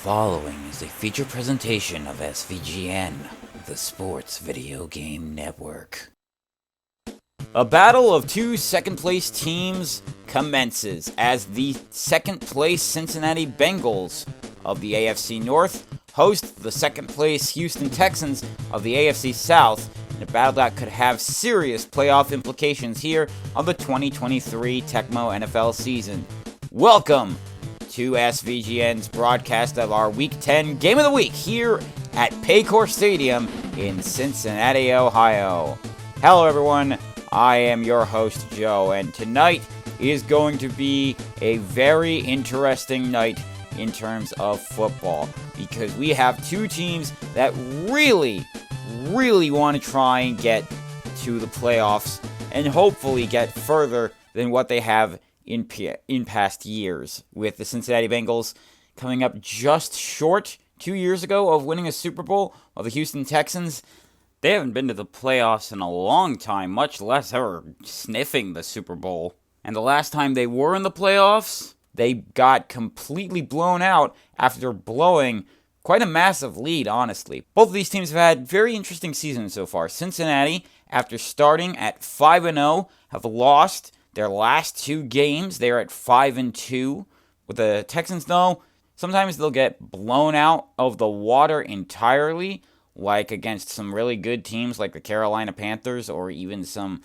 following is a feature presentation of SVGN, the Sports Video Game Network. A battle of two second-place teams commences as the second-place Cincinnati Bengals of the AFC North host the second-place Houston Texans of the AFC South in a battle that could have serious playoff implications here on the 2023 Tecmo NFL season. Welcome to SVGN's broadcast of our Week 10 Game of the Week here at Paycor Stadium in Cincinnati, Ohio. Hello everyone, I am your host Joe, and tonight is going to be a very interesting night in terms of football because we have two teams that really want to try and get to the playoffs and hopefully get further than what they have in past years, with the Cincinnati Bengals coming up just short 2 years ago of winning a Super Bowl, while the Houston Texans, they haven't been to the playoffs in a long time, much less ever sniffing the Super Bowl. And the last time they were in the playoffs, they got completely blown out after blowing quite a massive lead, honestly. Both of these teams have had very interesting seasons so far. Cincinnati, after starting at 5-0, have lost their last two games. They're at 5-2. With the Texans, though, sometimes they'll get blown out of the water entirely, like against some really good teams like the Carolina Panthers or even some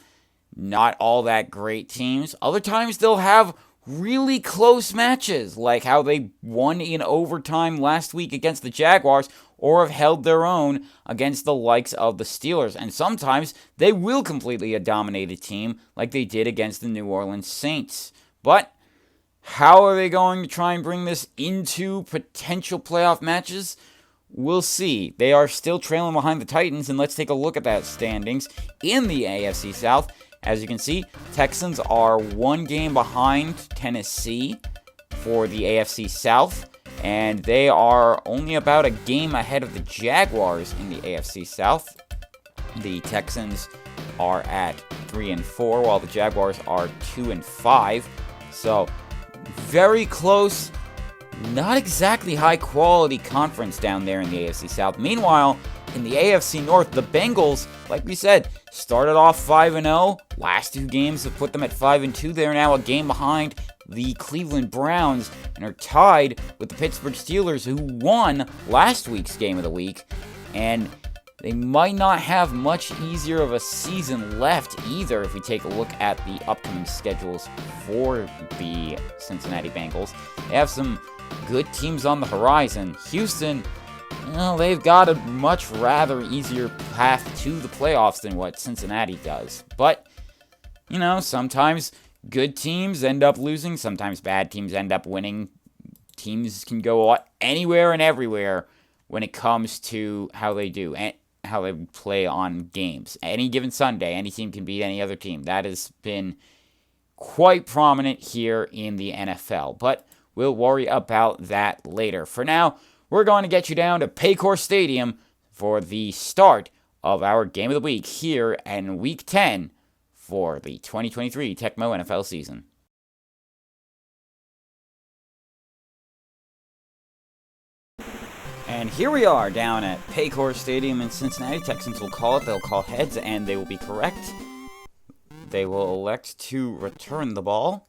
not all that great teams. Other times they'll have really close matches, like how they won in overtime last week against the Jaguars, or have held their own against the likes of the Steelers. And sometimes they will completely dominate a team like they did against the New Orleans Saints. But how are they going to try and bring this into potential playoff matches? We'll see. They are still trailing behind the Titans, and let's take a look at that standings in the AFC South. As you can see, Texans are one game behind Tennessee for the AFC South, and they are only about a game ahead of the Jaguars in the AFC South. The Texans are at 3-4, while the Jaguars are 2-5. So, very close, not exactly high-quality conference down there in the AFC South. Meanwhile, in the AFC North, the Bengals, like we said, started off 5-0. Last two games have put them at 5-2. They're now a game behind the Cleveland Browns and are tied with the Pittsburgh Steelers, who won last week's Game of the Week. And they might not have much easier of a season left either if we take a look at the upcoming schedules for the Cincinnati Bengals. They have some good teams on the horizon. Houston, well, they've got a much rather easier path to the playoffs than what Cincinnati does. But, sometimes good teams end up losing, sometimes bad teams end up winning. Teams can go anywhere and everywhere when it comes to how they do and how they play on games. Any given Sunday, any team can beat any other team. That has been quite prominent here in the NFL. But we'll worry about that later. For now, we're going to get you down to Paycor Stadium for the start of our Game of the Week here in Week 10 for the 2023 Tecmo NFL season. And here we are down at Paycor Stadium in Cincinnati. Texans will call it. They'll call heads, and they will be correct. They will elect to return the ball,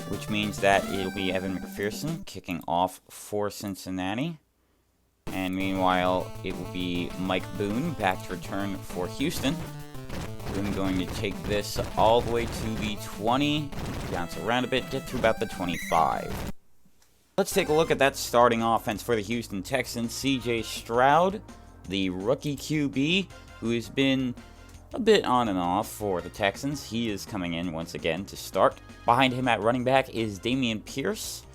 which means that it'll be Evan McPherson kicking off for Cincinnati. And meanwhile, it will be Mike Boone back to return for Houston. Boone going to take this all the way to the 20, bounce around a bit, get to about the 25. Let's take a look at that starting offense for the Houston Texans. CJ Stroud, the rookie QB, who has been a bit on and off for the Texans. He is coming in once again to start. Behind him at running back is Damian Pierce.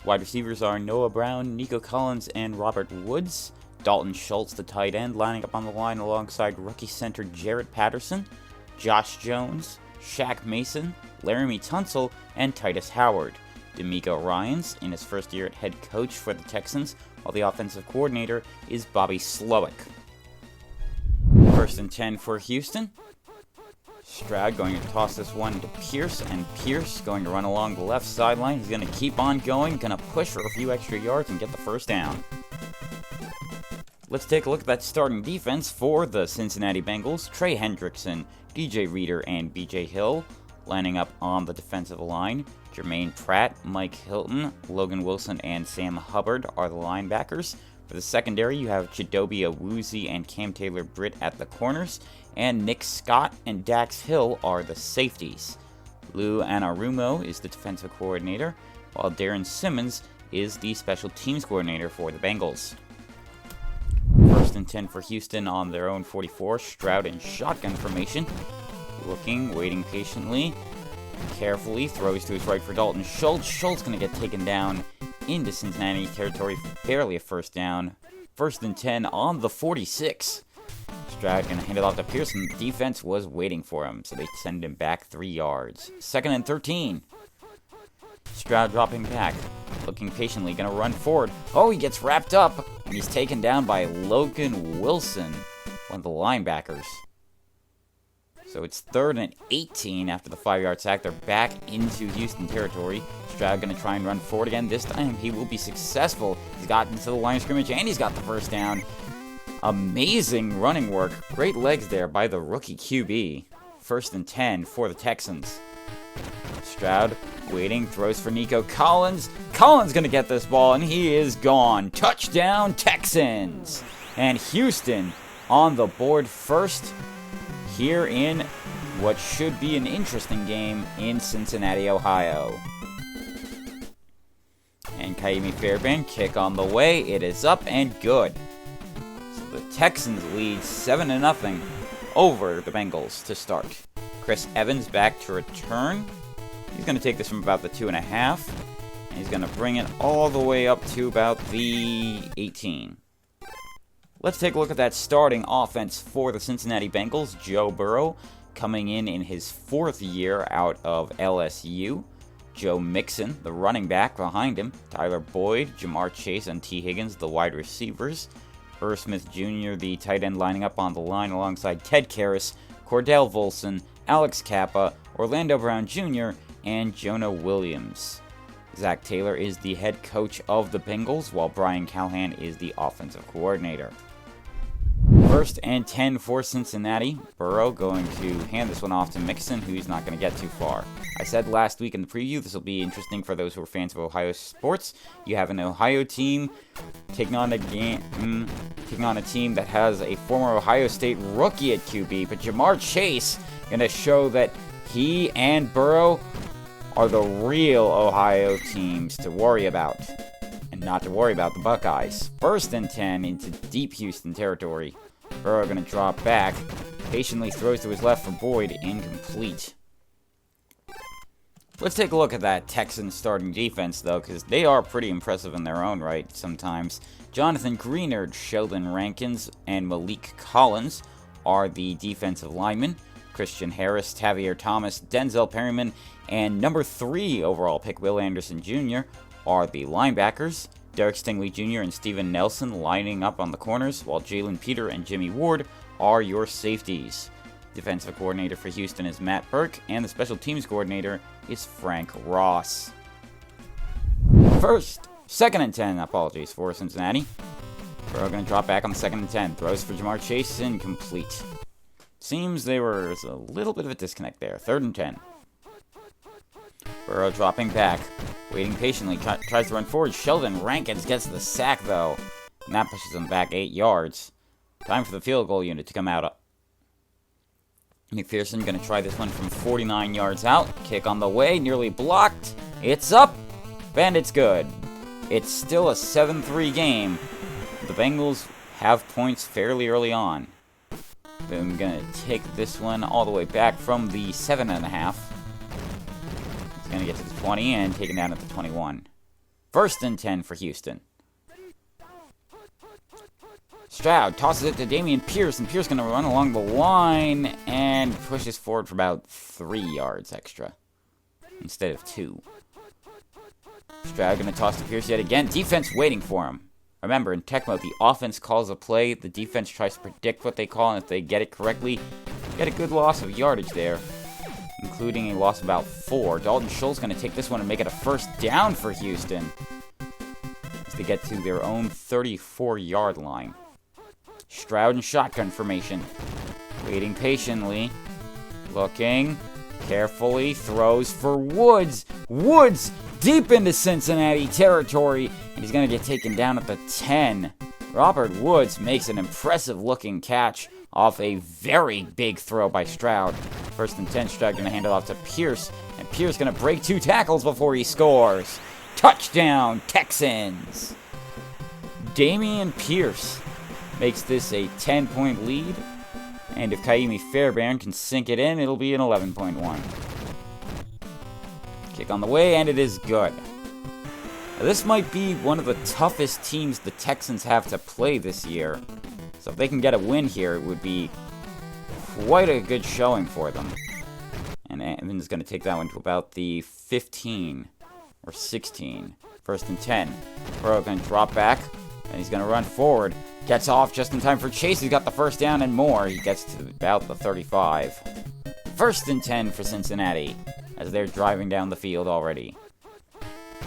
Wide receivers are Noah Brown, Nico Collins, and Robert Woods. Dalton Schultz, the tight end, lining up on the line alongside rookie center Jarrett Patterson, Josh Jones, Shaq Mason, Laramie Tunsil, and Titus Howard. D'Amico Ryans in his first year at head coach for the Texans, while the offensive coordinator is Bobby Slowick. First and 10 for Houston. Stroud going to toss this one to Pierce, and Pierce going to run along the left sideline. He's going to keep on going, going to push for a few extra yards and get the first down. Let's take a look at that starting defense for the Cincinnati Bengals. Trey Hendrickson, DJ Reader, and BJ Hill lining up on the defensive line. Jermaine Pratt, Mike Hilton, Logan Wilson, and Sam Hubbard are the linebackers. For the secondary, you have Chidobe Awuzie and Cam Taylor-Britt at the corners, and Nick Scott and Dax Hill are the safeties. Lou Anarumo is the defensive coordinator, while Darren Simmons is the special teams coordinator for the Bengals. 1st and 10 for Houston on their own 44. Stroud in shotgun formation. Looking, waiting patiently. Carefully throws to his right for Dalton Schultz. Schultz going to get taken down into Cincinnati territory. Barely a first down. 1st and 10 on the 46. Stroud going to hand it off to Pearson. The defense was waiting for him, so they send him back 3 yards. 2nd and 13. Stroud dropping back. Looking patiently, going to run forward. Oh, he gets wrapped up, and he's taken down by Logan Wilson, one of the linebackers. So it's 3rd and 18 after the 5-yard sack. They're back into Houston territory. Stroud going to try and run forward again. This time he will be successful. He's gotten to the line of scrimmage, and he's got the first down. Amazing running work. Great legs there by the rookie QB. 1st and 10 for the Texans. Stroud waiting, throws for Nico Collins. Collins going to get this ball, and he is gone. Touchdown, Texans! And Houston on the board first here in what should be an interesting game in Cincinnati, Ohio. And Kaimi Fairbairn, kick on the way. It is up and good. So the Texans lead 7-0 over the Bengals to start. Chris Evans back to return. He's going to take this from about the 2.5, and he's going to bring it all the way up to about the 18. Let's take a look at that starting offense for the Cincinnati Bengals. Joe Burrow coming in his 4th year out of LSU. Joe Mixon, the running back behind him. Tyler Boyd, Jamar Chase, and T. Higgins, the wide receivers. Irv Smith Jr., the tight end, lining up on the line alongside Ted Karras, Cordell Volson, Alex Kappa, Orlando Brown Jr., and Jonah Williams. Zach Taylor is the head coach of the Bengals, while Brian Callahan is the offensive coordinator. 1st and 10 for Cincinnati. Burrow going to hand this one off to Mixon, who's not going to get too far. I said last week in the preview, this will be interesting for those who are fans of Ohio sports. You have an Ohio team taking on a team that has a former Ohio State rookie at QB, but Jamar Chase going to show that he and Burrow are the real Ohio teams to worry about, and not to worry about the Buckeyes. 1st and 10 into deep Houston territory. Burrow going to drop back, patiently throws to his left for Boyd, incomplete. Let's take a look at that Texans starting defense, though, because they are pretty impressive in their own right sometimes. Jonathan Greenard, Sheldon Rankins, and Malik Collins are the defensive linemen. Christian Harris, Tavier Thomas, Denzel Perryman, and number 3 overall pick Will Anderson Jr. are the linebackers. Derek Stingley Jr. and Steven Nelson lining up on the corners, while Jalen Peter and Jimmy Ward are your safeties. Defensive coordinator for Houston is Matt Burke, and the special teams coordinator is Frank Ross. 2nd and 10, for Cincinnati. Burrow going to drop back on the 2nd and 10. Throws for Jamar Chase, incomplete. Seems there was a little bit of a disconnect there. 3rd and 10. Burrow dropping back, waiting patiently, tries to run forward. Sheldon Rankins gets the sack, though, and that pushes him back 8 yards. Time for the field goal unit to come out. McPherson going to try this one from 49 yards out. Kick on the way, nearly blocked. It's up, and it's good. It's still a 7-3 game. The Bengals have points fairly early on. I'm going to take this one all the way back from the 7.5. He's going to get to the 20 and taken down at the 21. 1st and 10 for Houston. Stroud tosses it to Dameon Pierce, and Pierce going to run along the line and pushes forward for about 3 yards extra instead of 2. Stroud going to toss to Pierce yet again. Defense waiting for him. Remember, in Tecmo, the offense calls a play, the defense tries to predict what they call, and if they get it correctly, Get a good loss of yardage there, including a loss of about 4. Dalton Schultz going to take this one and make it a first down for Houston as they get to their own 34-yard line. Stroud in shotgun formation, waiting patiently, looking carefully, throws for Woods. Woods deep into Cincinnati territory, and he's going to get taken down at the 10. Robert Woods makes an impressive-looking catch off a very big throw by Stroud. First and 10, Stroud going to hand it off to Pierce, and Pierce going to break 2 tackles before he scores. Touchdown, Texans! Damian Pierce makes this a 10-point lead, and if Kaimi Fairbairn can sink it in, it'll be an 11-point one. Kick on the way, and it is good. Now, this might be one of the toughest teams the Texans have to play this year. So if they can get a win here, it would be quite a good showing for them. And Evans going to take that one to about the 15 or 16. First and 10. Burrow going to drop back, and he's going to run forward. Gets off just in time for Chase. He's got the first down and more. He gets to about the 35. First and 10 for Cincinnati as they're driving down the field already.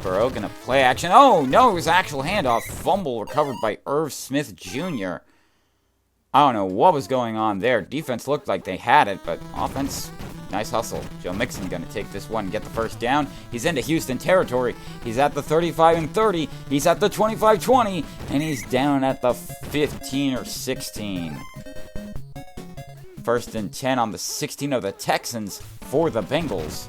Burrow going to play action. Oh, no, it was actual handoff. Fumble recovered by Irv Smith Jr. I don't know what was going on there. Defense looked like they had it, but offense, nice hustle. Joe Mixon going to take this one and get the first down. He's into Houston territory. He's at the 35-30. He's at the 25-20, and he's down at the 15 or 16. First and 10 on the 16 of the Texans for the Bengals.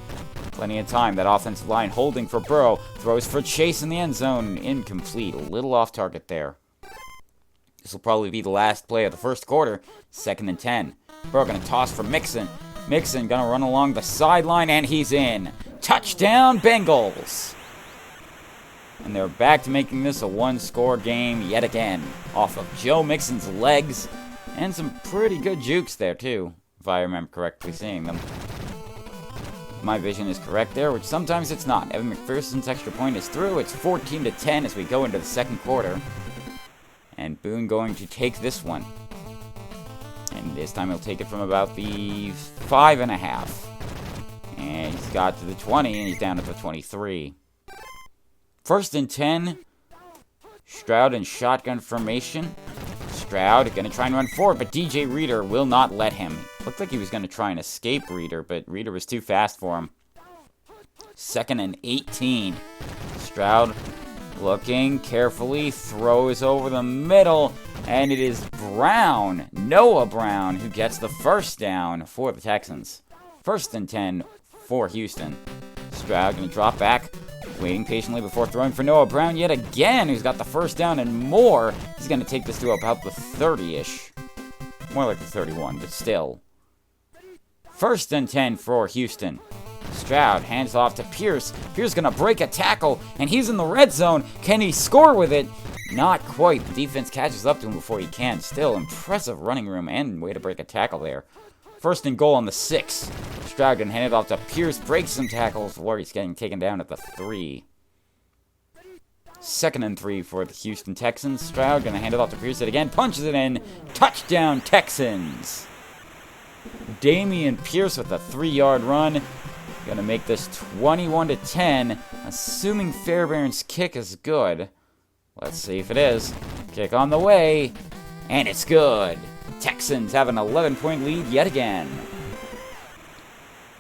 Plenty of time. That offensive line holding for Burrow. Throws for Chase in the end zone. Incomplete. A little off target there. This will probably be the last play of the first quarter. Second and 10. Burrow going to toss for Mixon. Mixon going to run along the sideline, and he's in. Touchdown, Bengals! And they're back to making this a one-score game yet again. Off of Joe Mixon's legs. And some pretty good jukes there, too, if I remember correctly seeing them. My vision is correct there, which sometimes it's not. Evan McPherson's extra point is through. It's 14-10 as we go into the second quarter. And Boone going to take this one. And this time he'll take it from about the 5.5. And he's got to the 20, and he's down at the 23. First and 10. Stroud in shotgun formation. Stroud going to try and run forward, but DJ Reader will not let him. Looked like he was going to try and escape Reader, but Reader was too fast for him. Second and 18. Stroud looking carefully, throws over the middle, and it is Brown, Noah Brown, who gets the first down for the Texans. First and 10 for Houston. Stroud going to drop back, waiting patiently before throwing for Noah Brown yet again, who's got the first down and more. He's going to take this to about the 30-ish. More like the 31, but still. First and 10 for Houston. Stroud hands off to Pierce. Pierce going to break a tackle, and he's in the red zone. Can he score with it? Not quite. The defense catches up to him before he can. Still, impressive running room and way to break a tackle there. First and goal on the 6. Stroud going to hand it off to Pierce. Breaks some tackles before he's getting taken down at the 3. Second and 3 for the Houston Texans. Stroud going to hand it off to Pierce again. Punches it in. Touchdown, Texans. Damian Pierce with a 3-yard run. Going to make this 21-10. Assuming Fairbairn's kick is good. Let's see if it is. Kick on the way. And it's good. Texans have an 11-point lead yet again.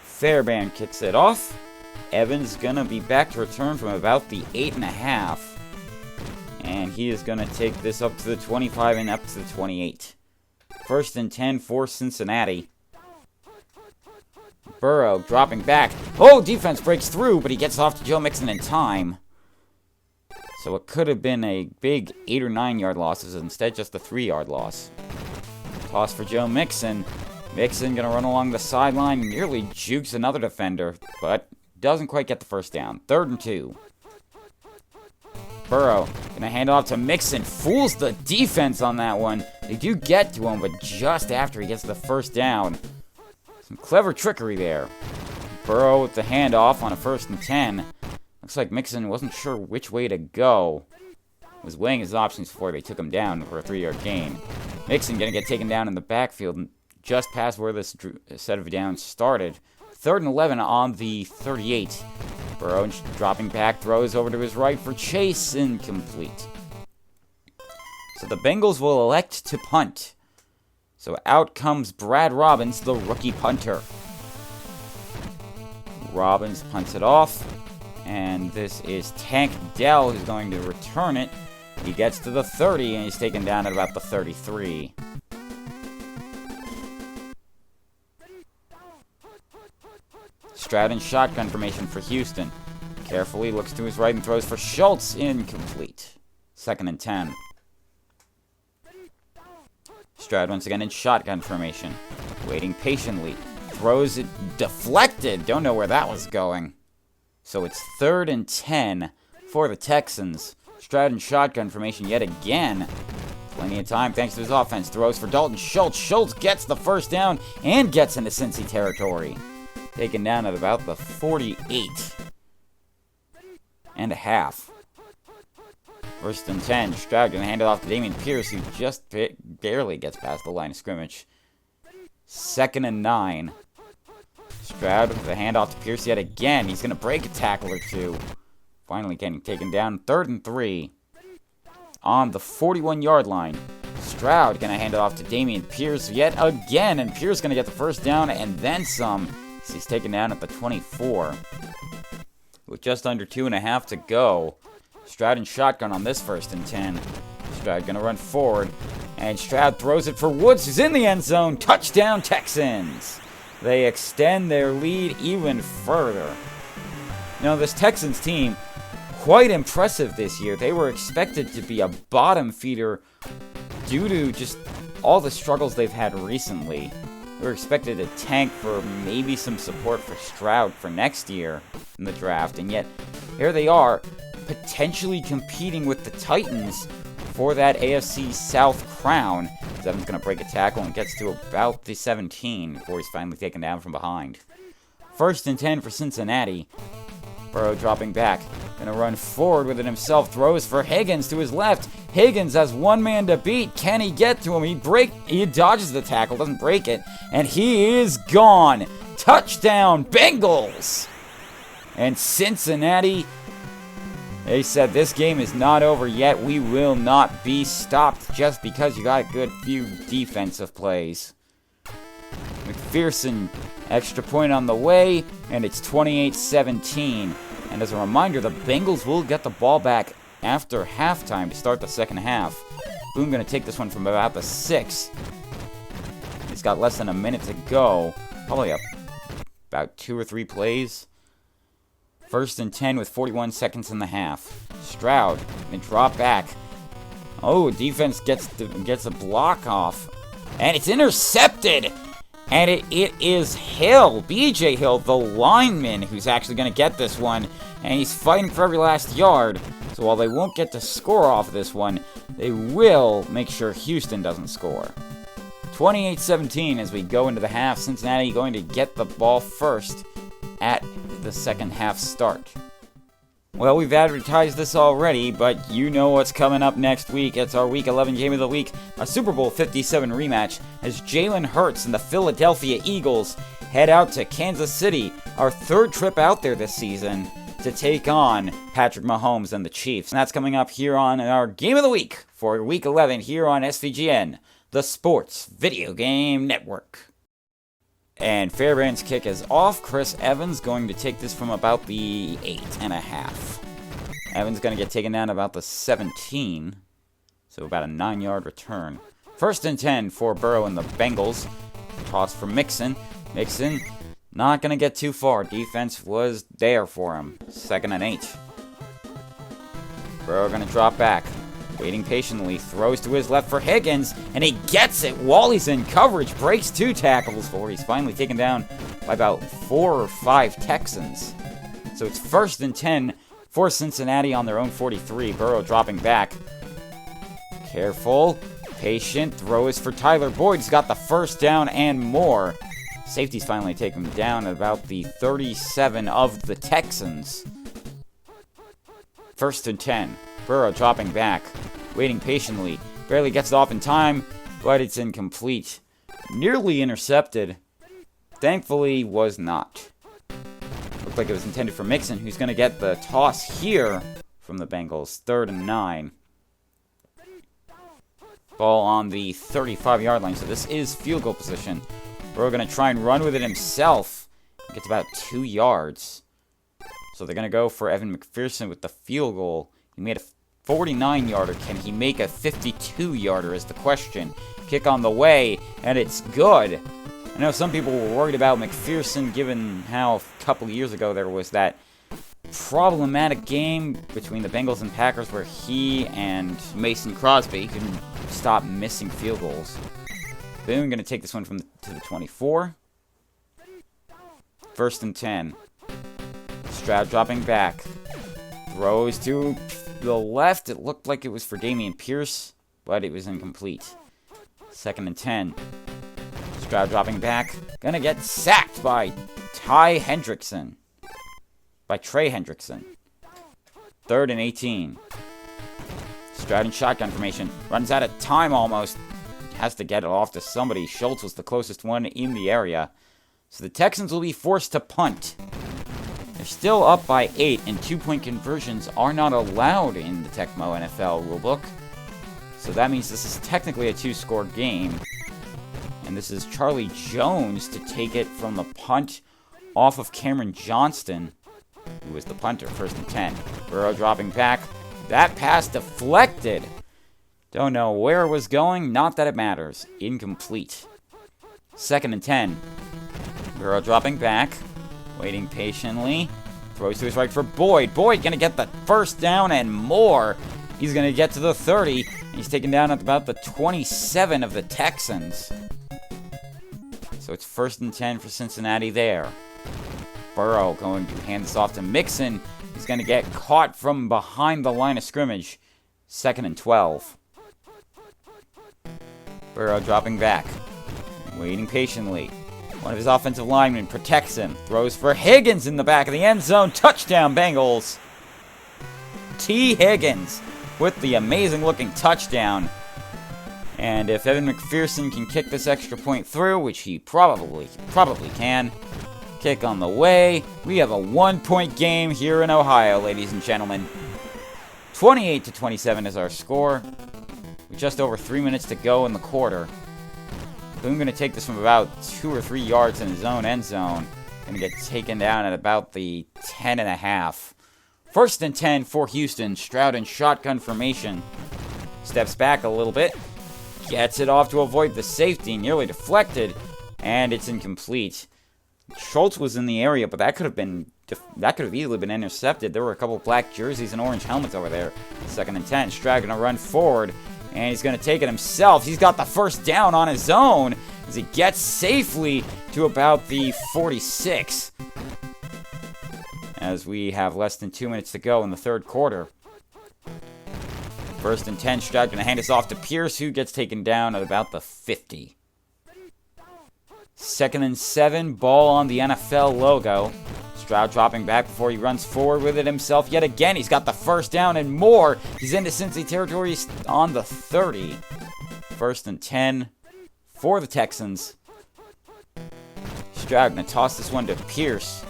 Fairbairn kicks it off. Evans going to be back to return from about the 8.5. And he is going to take this up to the 25 and up to the 28. First and 10 for Cincinnati. Burrow dropping back. Oh, defense breaks through, but he gets off to Joe Mixon in time. So it could have been a big 8 or 9 yard loss. It was instead just a 3-yard loss. Toss for Joe Mixon. Mixon going to run along the sideline. Nearly jukes another defender, but doesn't quite get the first down. Third and 2. Burrow going to hand off to Mixon. Fools the defense on that one. They do get to him, but just after he gets the first down. Some clever trickery there. Burrow with the handoff on a first and 10. Looks like Mixon wasn't sure which way to go. Was weighing his options before they took him down for a 3-yard gain. Mixon going to get taken down in the backfield and just past where this set of downs started. 3rd and 11 on the 38. Burrow dropping back, throws over to his right for Chase, incomplete. So the Bengals will elect to punt. So out comes Brad Robbins, the rookie punter. Robbins punts it off, and this is Tank Dell who's going to return it. He gets to the 30, and he's taken down at about the 33. Stroud in shotgun formation for Houston. Carefully looks to his right and throws for Schultz, incomplete. 2nd and 10. Stroud once again in shotgun formation. Waiting patiently. Throws it deflected. Don't know where that was going. So it's 3rd and 10 for the Texans. Stroud in shotgun formation yet again. Plenty of time thanks to his offense. Throws for Dalton Schultz. Schultz gets the first down and gets into Cincy territory. Taken down at about the 48 and a half. 1st and 10. Stroud going to hand it off to Dameon Pierce, who just barely gets past the line of scrimmage. 2nd and 9. Stroud with the handoff to Pierce yet again. He's going to break a tackle or two. Finally getting taken down. 3rd and 3. On the 41-yard line. Stroud going to hand it off to Dameon Pierce yet again. And Pierce going to get the first down and then some. So he's taken down at the 24. With just under 2.5 to go. Stroud in shotgun on this 1st and 10. Stroud going to run forward. And Stroud throws it for Woods, who's in the end zone. Touchdown, Texans. They extend their lead even further. You know, this Texans team, quite impressive this year. They were expected to be a bottom feeder due to just all the struggles they've had recently. They were expected to tank for maybe some support for Stroud for next year in the draft. And yet, here they are, potentially competing with the Titans for that AFC South crown. Evan's going to break a tackle and gets to about the 17 before he's finally taken down from behind. 1st and 10 for Cincinnati. Burrow dropping back. Going to run forward with it himself. Throws for Higgins to his left. Higgins has one man to beat. Can he get to him? He dodges the tackle, doesn't break it. And he is gone. Touchdown, Bengals! And Cincinnati, they said this game is not over yet. We will not be stopped just because you got a good few defensive plays. McPherson, extra point on the way, and it's 28-17. And as a reminder, the Bengals will get the ball back after halftime to start the second half. Boone going to take this one from about the 6. He's got less than a minute to go. Probably about 2 or 3 plays. 1st and 10 with 41 seconds in the half. Stroud, and drop back. Oh, defense gets a block off. And it's intercepted! And it is Hill, B.J. Hill, the lineman, who's actually going to get this one. And he's fighting for every last yard. So while they won't get to score off this one, they will make sure Houston doesn't score. 28-17 as we go into the half. Cincinnati going to get the ball first at the second half start. Well, we've advertised this already, but you know what's coming up next week. It's our Week 11 Game of the Week, a Super Bowl 57 rematch, as Jalen Hurts and the Philadelphia Eagles head out to Kansas City, our 3rd trip out there this season, to take on Patrick Mahomes and the Chiefs. And that's coming up here on our Game of the Week for Week 11 here on SVGN, the Sports Video Game Network. And Fairbairn's kick is off. Chris Evans going to take this from about the 8.5. Evans going to get taken down about the 17. So about a 9-yard return. 1st and 10 for Burrow and the Bengals. Toss for Mixon. Mixon not going to get too far. Defense was there for him. 2nd and 8. Burrow going to drop back. Waiting patiently, throws to his left for Higgins, and he gets it while he's in coverage, breaks 2 tackles before he's finally taken down by about 4 or 5 Texans. So it's 1st and 10 for Cincinnati on their own 43. Burrow dropping back. Careful, patient, throw is for Tyler Boyd. He's got the first down and more. Safety's finally taken him down at about the 37 of the Texans. 1st and 10. Burrow dropping back, waiting patiently, barely gets it off in time, but it's incomplete. Nearly intercepted. Thankfully, was not. Looked like it was intended for Mixon, who's going to get the toss here from the Bengals. 3rd and 9. Ball on the 35-yard line, so this is field goal position. Burrow going to try and run with it himself. Gets about 2 yards. So they're going to go for Evan McPherson with the field goal. He made a 49-yarder. Can he make a 52-yarder is the question. Kick on the way, and it's good. I know some people were worried about McPherson given how a couple of years ago there was that problematic game between the Bengals and Packers where he and Mason Crosby couldn't stop missing field goals. Boone going to take this one to the 24. 1st and 10. Stroud dropping back. Throws to the left. It looked like it was for Dameon Pierce, but it was incomplete. 2nd and 10. Stroud dropping back. Gonna get sacked by Trey Hendrickson. 3rd and 18. Stroud in shotgun formation. Runs out of time almost. Has to get it off to somebody. Schultz was the closest one in the area. So the Texans will be forced to punt. They're still up by 8, and 2-point conversions are not allowed in the Tecmo NFL rulebook. So that means this is technically a 2-score game. And this is Charlie Jones to take it from the punt off of Cameron Johnston, who was the punter. 1st and 10. Burrow dropping back. That pass deflected. Don't know where it was going. Not that it matters. Incomplete. 2nd and 10. Burrow dropping back. Waiting patiently. Throws to his right for Boyd. Boyd going to get the first down and more. He's going to get to the 30. And he's taken down at about the 27 of the Texans. So it's 1st and 10 for Cincinnati there. Burrow going to hand this off to Mixon. He's going to get caught from behind the line of scrimmage. 2nd and 12. Burrow dropping back. Waiting patiently. One of his offensive linemen protects him. Throws for Higgins in the back of the end zone. Touchdown, Bengals. T. Higgins with the amazing-looking touchdown. And if Evan McPherson can kick this extra point through, which he probably can, kick on the way, we have a 1-point game here in Ohio, ladies and gentlemen. 28-27 is our score. With just over 3 minutes to go in the quarter. Boone going to take this from about 2 or 3 yards in his own end zone. Going to get taken down at about the 10.5. 1st and 10 for Houston. Stroud in shotgun formation. Steps back a little bit. Gets it off to avoid the safety. Nearly deflected. And it's incomplete. Schultz was in the area, but that could have easily been intercepted. There were a couple of black jerseys and orange helmets over there. 2nd and 10. Stroud going to run forward. And he's going to take it himself. He's got the first down on his own as he gets safely to about the 46. As we have less than 2 minutes to go in the 3rd quarter. 1st and 10. Stroud going to hand this off to Pierce, who gets taken down at about the 50. 2nd and 7. Ball on the NFL logo. Stroud dropping back before he runs forward with it himself yet again. He's got the first down and more. He's into Cincy territory on the 30. 1st and 10 for the Texans. Stroud going to toss this one to Pierce.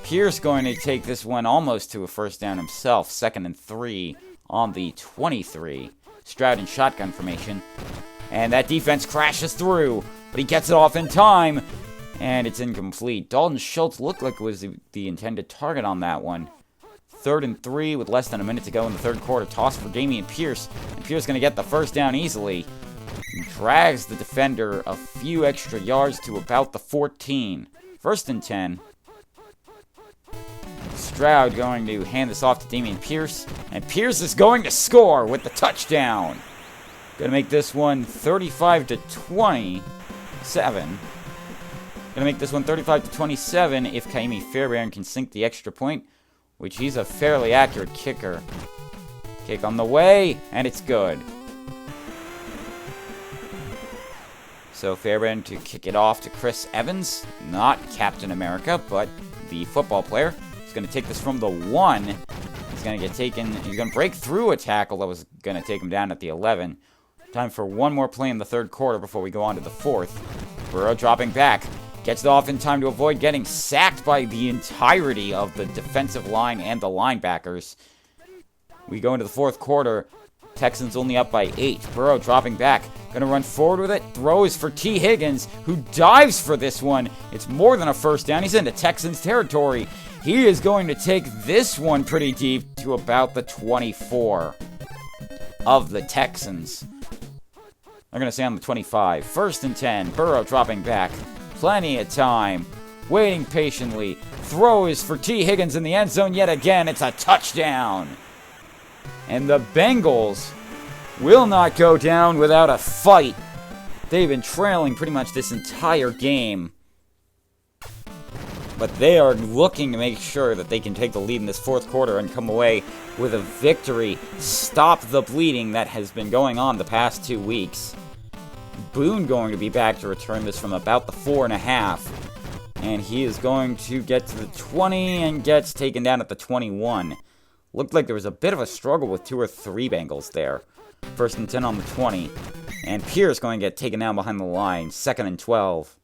Pierce going to take this one almost to a first down himself. 2nd and 3 on the 23. Stroud in shotgun formation. And that defense crashes through, but he gets it off in time. And it's incomplete. Dalton Schultz looked like it was the intended target on that one. 3rd and 3 with less than a minute to go in the 3rd quarter. Toss for Dameon Pierce. And Pierce going to get the first down easily. He drags the defender a few extra yards to about the 14. 1st and 10. Stroud going to hand this off to Dameon Pierce. And Pierce is going to score with the touchdown. Going to make this one 35-27. Going to make this one 35-27 if Kaimi Fairbairn can sink the extra point, which he's a fairly accurate kicker. Kick on the way, and it's good. So Fairbairn to kick it off to Chris Evans, not Captain America, but the football player. He's going to take this from the 1. He's going to get taken. He's going to break through a tackle that was going to take him down at the 11. Time for one more play in the 3rd quarter before we go on to the 4th. Burrow dropping back. Gets it off in time to avoid getting sacked by the entirety of the defensive line and the linebackers. We go into the fourth quarter. Texans only up by 8. Burrow dropping back. Gonna run forward with it. Throws for T. Higgins, who dives for this one. It's more than a first down. He's into Texans territory. He is going to take this one pretty deep to about the 24 of the Texans. They're going to stay on the 25. 1st and 10. Burrow dropping back. Plenty of time. Waiting patiently. Throw is for T. Higgins in the end zone yet again. It's a touchdown. And the Bengals will not go down without a fight. They've been trailing pretty much this entire game. But they are looking to make sure that they can take the lead in this fourth quarter and come away with a victory. Stop the bleeding that has been going on the past 2 weeks. Boone going to be back to return this from about the 4.5. And he is going to get to the 20 and gets taken down at the 21. Looked like there was a bit of a struggle with 2 or 3 Bengals there. 1st and 10 on the 20. And Pierce going to get taken down behind the line. 2nd and 12.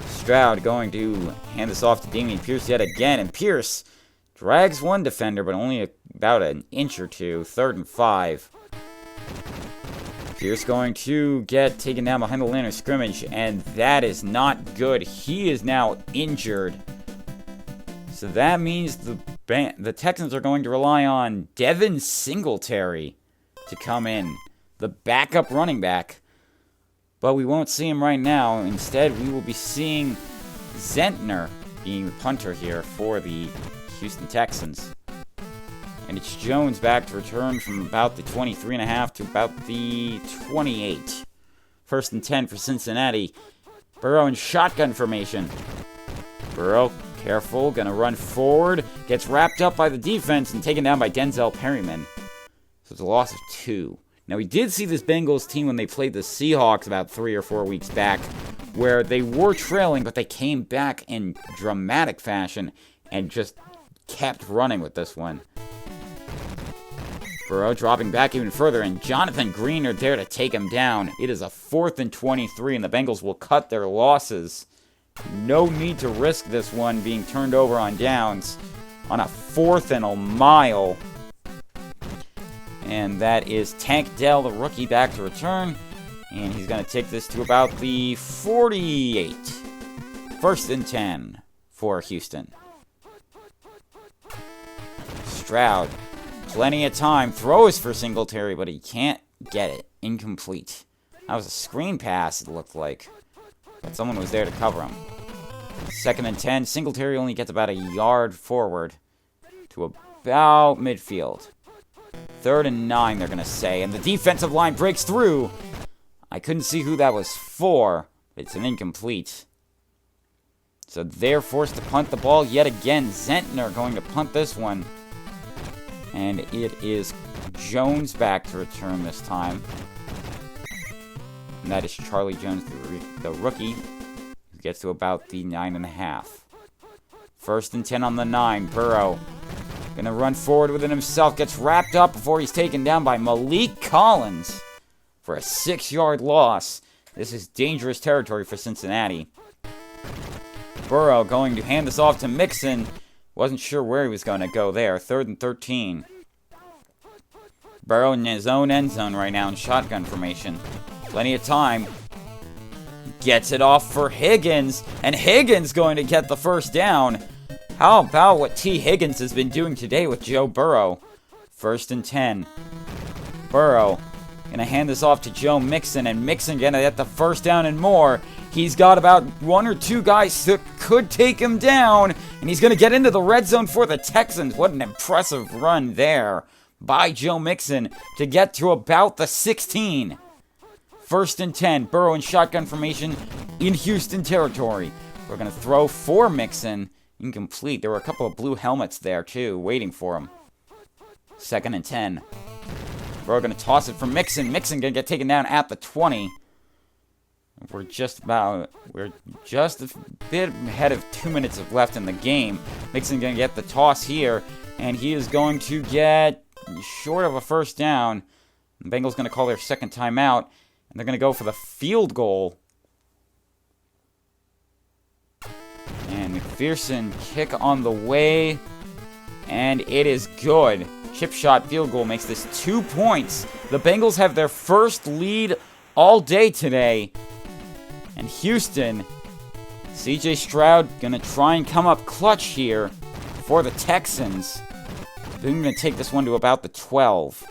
Stroud going to hand this off to Damian Pierce yet again. And Pierce drags one defender, but only about an inch or two. 3rd and 5. Pierce going to get taken down behind the line of scrimmage, and that is not good. He is now injured. So that means the Texans are going to rely on Devin Singletary to come in, the backup running back. But we won't see him right now. Instead, we will be seeing Zentner being the punter here for the Houston Texans. And it's Jones back to return from about the 23.5 to about the 28. 1st and 10 for Cincinnati. Burrow in shotgun formation. Burrow, careful, gonna run forward. Gets wrapped up by the defense and taken down by Denzel Perryman. So it's a loss of 2. Now, we did see this Bengals team when they played the Seahawks about 3 or 4 weeks back, where they were trailing, but they came back in dramatic fashion and just kept running with this one. Burrow dropping back even further, and Jonathan Green are there to take him down. It is a 4th and 23, and the Bengals will cut their losses. No need to risk this one being turned over on downs on a 4th and a mile. And that is Tank Dell, the rookie, back to return. And he's going to take this to about the 48. 1st and 10 for Houston. Stroud. Plenty of time. Throws for Singletary, but he can't get it. Incomplete. That was a screen pass, it looked like. But someone was there to cover him. 2nd and 10. Singletary only gets about a yard forward to about midfield. 3rd and 9, they're going to say. And the defensive line breaks through. I couldn't see who that was for. It's an incomplete. So they're forced to punt the ball yet again. Zentner going to punt this one. And it is Jones back to return this time. And that is Charlie Jones, the rookie, who gets to about the 9.5. 1st and 10 on the 9. Burrow gonna run forward with it himself. Gets wrapped up before he's taken down by Malik Collins for a 6-yard loss. This is dangerous territory for Cincinnati. Burrow going to hand this off to Mixon. Wasn't sure where he was going to go there. 3rd and 13. Burrow in his own end zone right now in shotgun formation. Plenty of time. Gets it off for Higgins. And Higgins going to get the 1st down. How about what T. Higgins has been doing today with Joe Burrow? 1st and 10. Burrow going to hand this off to Joe Mixon. And Mixon going to get the 1st down and more. He's got about 1 or 2 guys that could take him down. And he's going to get into the red zone for the Texans. What an impressive run there by Joe Mixon to get to about the 16. 1st and 10. Burrow in shotgun formation in Houston territory. We're going to throw for Mixon. Incomplete. There were a couple of blue helmets there, too, waiting for him. 2nd and 10. Burrow going to toss it for Mixon. Mixon going to get taken down at the 20. We're just a bit ahead of 2 minutes left in the game. Mixon going to get the toss here, and he is going to get short of a 1st down. The Bengals going to call their 2nd timeout. And they're going to go for the field goal. And McPherson kick on the way. And it is good. Chip shot field goal makes this 2 points. The Bengals have their first lead all day today. And Houston, CJ Stroud going to try and come up clutch here for the Texans. Boone going to take this one to about the 12.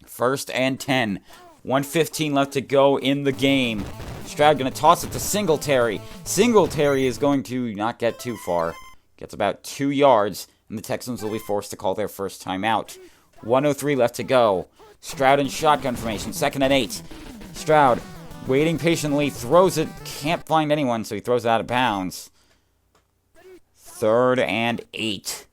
1st and 10. 1:15 left to go in the game. Stroud going to toss it to Singletary. Singletary is going to not get too far. Gets about 2 yards, and the Texans will be forced to call their first timeout. 1:03 left to go. Stroud in shotgun formation. 2nd and 8. Stroud waiting patiently, throws it, can't find anyone, so he throws it out of bounds. 3rd and 8.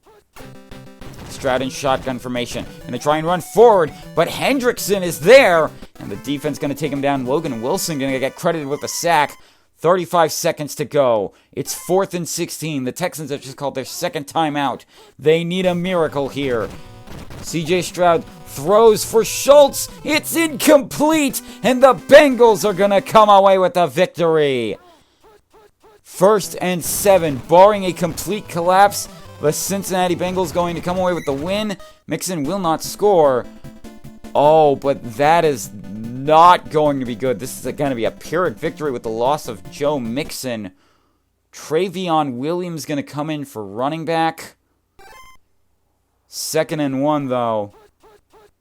Stroud in shotgun formation. Gonna try and run forward, but Hendrickson is there, and the defense gonna take him down. Logan Wilson gonna get credited with a sack. 35 seconds to go. It's 4th and 16. The Texans have just called their second timeout. They need a miracle here. CJ Stroud throws for Schultz. It's incomplete, and the Bengals are going to come away with the victory. 1st and 7, barring a complete collapse, the Cincinnati Bengals going to come away with the win. Mixon will not score. Oh, but that is not going to be good. This is going to be a Pyrrhic victory with the loss of Joe Mixon. Travion Williams going to come in for running back. 2nd and 1, though.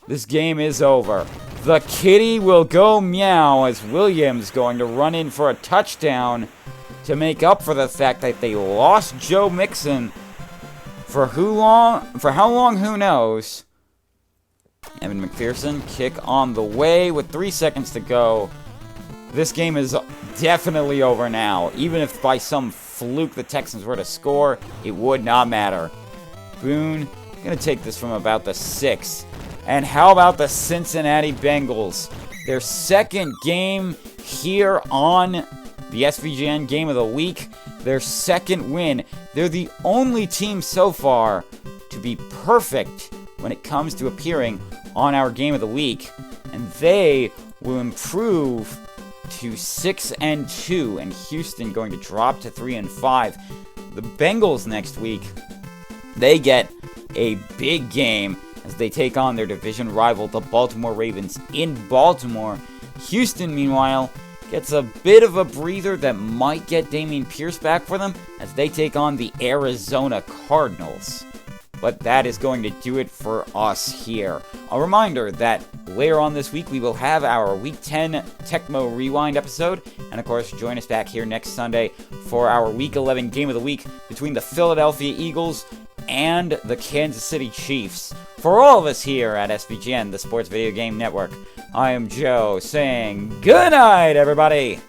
This game is over. The kitty will go meow as Williams going to run in for a touchdown to make up for the fact that they lost Joe Mixon for how long, who knows. Evan McPherson, kick on the way with 3 seconds to go. This game is definitely over now. Even if by some fluke the Texans were to score, it would not matter. Boone going to take this from about the 6. And how about the Cincinnati Bengals? Their second game here on the SVGN Game of the Week. Their second win. They're the only team so far to be perfect when it comes to appearing on our Game of the Week. And they will improve to 6 and 2. And Houston going to drop to 3 and 5. The Bengals next week, they get a big game as they take on their division rival, the Baltimore Ravens, in Baltimore. Houston, meanwhile, gets a bit of a breather that might get Dameon Pierce back for them as they take on the Arizona Cardinals. But that is going to do it for us here. A reminder that later on this week we will have our Week 10 Tecmo Rewind episode. And of course, join us back here next Sunday for our Week 11 Game of the Week between the Philadelphia Eagles and the Kansas City Chiefs. For all of us here at SVGN, the Sports Video Game Network, I am Joe saying good night, everybody!